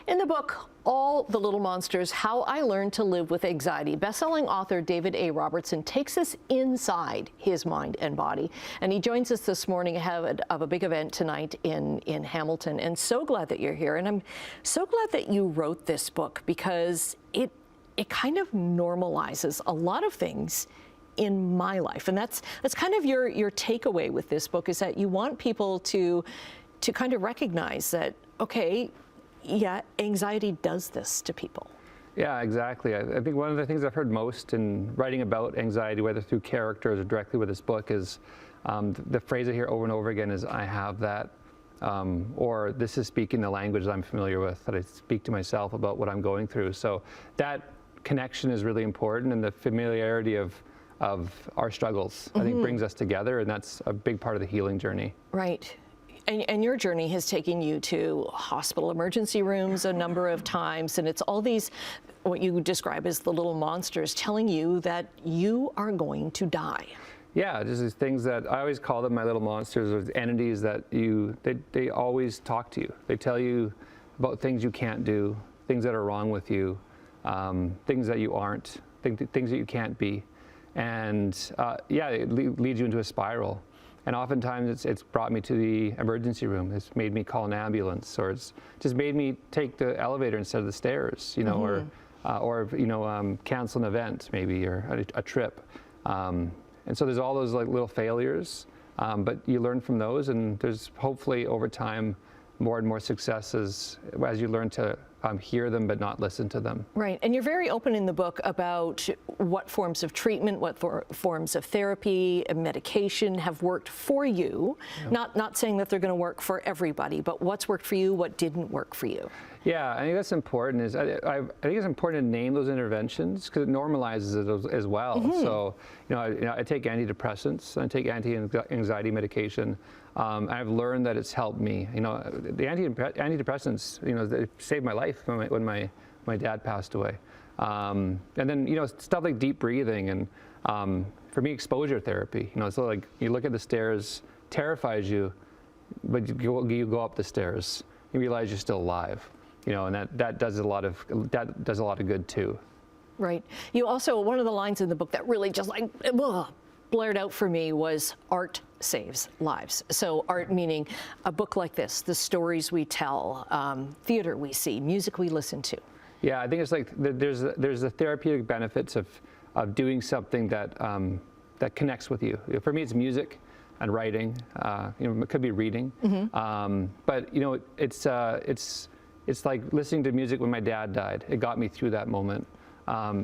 In the book, All the Little Monsters, How I Learned to Live with Anxiety, bestselling author David A. Robertson takes us inside his mind and body. And he joins us this morning ahead of a big event tonight in Hamilton. And so glad that you're here. And I'm so glad that you wrote this book because it kind of normalizes a lot of things in my life. And that's kind of your takeaway with this book, is that you want people to kind of recognize that, okay, yeah, anxiety does this to people. Yeah, exactly. I think one of the things I've heard most in writing about anxiety, whether through characters or directly with this book, is the phrase I hear over and over again is, I have that, or this is speaking the language that I'm familiar with, that I speak to myself about what I'm going through. So that connection is really important, and the familiarity of our struggles, I think, brings us together, and that's a big part of the healing journey. Right. And your journey has taken you to hospital emergency rooms a number of times, and it's all these, what you describe as the little monsters, telling you that you are going to die. Yeah, just these things that I always call them my little monsters, or entities that they always talk to you. They tell you about things you can't do, things that are wrong with you, things that you aren't, things that you can't be. And yeah, it leads you into a spiral. And oftentimes it's brought me to the emergency room. It's made me call an ambulance, or it's just made me take the elevator instead of the stairs, you know, or you know, cancel an event maybe, or a trip. And so there's all those like little failures, but you learn from those, and there's hopefully over time more and more successes as you learn to hear them but not listen to them. Right, and you're very open in the book about what forms of treatment, what forms of therapy and medication have worked for you. Yeah. Not saying that they're going to work for everybody, but what's worked for you, what didn't work for you. Yeah, I think that's important. I think it's important to name those interventions because it normalizes it as well. So, you know, I take antidepressants, I take anti-anxiety medication. I've learned that it's helped me. You know, the antidepressants, you know, they saved my life when my dad passed away. And then, you know, stuff like deep breathing and for me, exposure therapy. You know, so like you look at the stairs, terrifies you, but you go up the stairs, you realize you're still alive. You know, and that does a lot of good too. Right. You also, one of the lines in the book that really just like blared out for me was, art saves lives. So art meaning a book like this, the stories we tell, theater we see, music we listen to. Yeah, I think it's like there's the therapeutic benefits of doing something that that connects with you. For me, it's music and writing. You know, it could be reading, but you know, it's like listening to music when my dad died. It got me through that moment.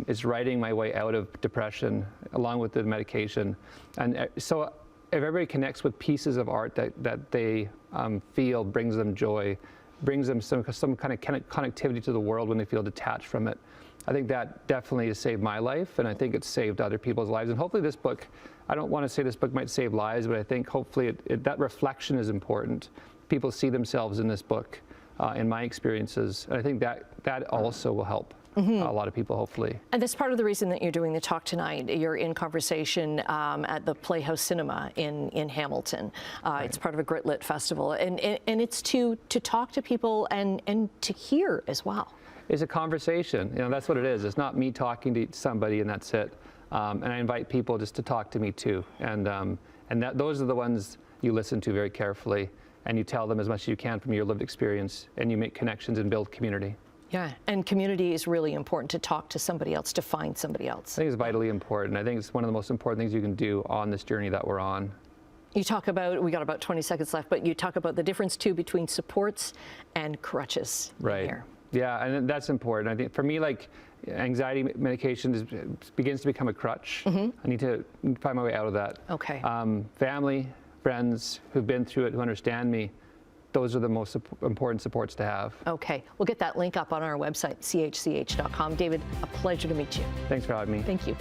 It's writing my way out of depression along with the medication. And so if everybody connects with pieces of art that they feel brings them joy, brings them some kind of connectivity to the world when they feel detached from it, I think that definitely has saved my life, and I think it's saved other people's lives. And hopefully this book, I don't want to say this book might save lives, but I think hopefully that reflection is important. People see themselves in this book. In my experiences, and I think that also will help a lot of people, hopefully. And that's part of the reason that you're doing the talk tonight. You're in conversation at the Playhouse Cinema in Hamilton. Right. It's part of a Grit Lit festival, and it's to talk to people and to hear as well. It's a conversation. You know, that's what it is. It's not me talking to somebody and that's it. And I invite people just to talk to me too. And those are the ones you listen to very carefully. And you tell them as much as you can from your lived experience, and you make connections and build community. Yeah, and community is really important, to talk to somebody else, to find somebody else. I think it's vitally important. I think it's one of the most important things you can do on this journey that we're on. You talk about, we got about 20 seconds left, but you talk about the difference too between supports and crutches. Right. Here. Yeah, and that's important. I think for me, like anxiety medication begins to become a crutch. I need to find my way out of that. Okay. Family, friends who've been through it, who understand me, those are the most important supports to have. Okay, we'll get that link up on our website, chch.com. David, a pleasure to meet you. Thanks for having me. Thank you.